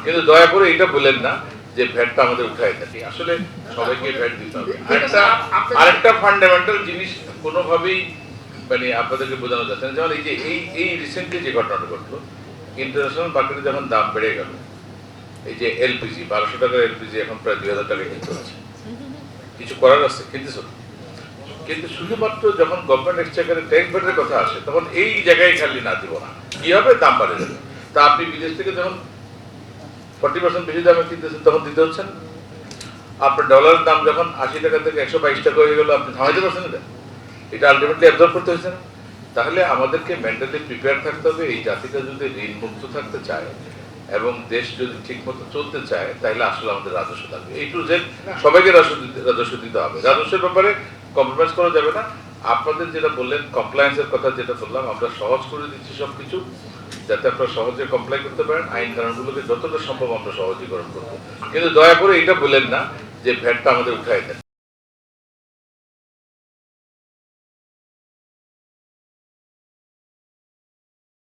কিন্তু দয়া করে এটা বলেন না যে ভ্যাটটা আমাদের উঠায় থাকি। আসলে সবাইকে ভ্যাট দিতে হবে। আরেকটা ফান্ডামেন্টাল জিনিস কোনোভাবেই মানে আপনাদেরকে বোঝানো যাচ্ছে না। যেমন এই যে এই রিসেন্টলি যে ঘটনাটা ঘটলো, ইন্টারন্যাশনাল মার্কেটে যখন দাম বেড়ে গেল, এই যে এলপিজি 1200 টাকার এলপিজি এখন প্রায় 2000 টাকা কিনতে হচ্ছে। কিছু করার আছে কিনতেছ, কিন্তু শুধুমাত্র যখন গভর্নমেন্ট এক্সচেকারে ট্যাক্স ভ্যাটের কথা আসে তখন এই জায়গায় খালি না দিব না, কি হবে দাম বাড়ে যাবে। তা আপনি বিদেশ থেকে যখন 40% বেশি দামে কিনতেছেন তখন দিতে হচ্ছেন। আপনার ডলারের দাম যখন 80 টাকা থেকে 122 টাকা হয়ে গেল, আপনি থামাইতে পারছেন এটা, এটা আলটিমেটলি অ্যাবজর্ব করতে হয়েছে না। তাহলে আমাদেরকে মেন্টালি প্রিপেয়ার থাকতে হবে। এই জাতিটা যদি ঋণ মুক্ত থাকতে চায় এবং দেশ যদি ঠিক মতো চলতে চায় তাহলে আসলে আমাদের রাজস্ব থাকবে। এই টু জেড সবাইকে রাজস্ব দিতে হবে। রাজস্বের ব্যাপারে কম্প্রোমাইজ করা যাবে না। আপনাদের যেটা বললেন কমপ্লায়েন্সের কথা, যেটা বললাম আমরা সহজ করে দিচ্ছি সবকিছু, যাতে আপনারা সহজে কমপ্লাই করতে পারেন। আইন কানুনগুলোকে যতটা সম্ভব আমরা সহজীকরণ করবো। কিন্তু দয়া করে এটা বলেন না যে ভ্যাটটা আমাদের উঠায় দেন।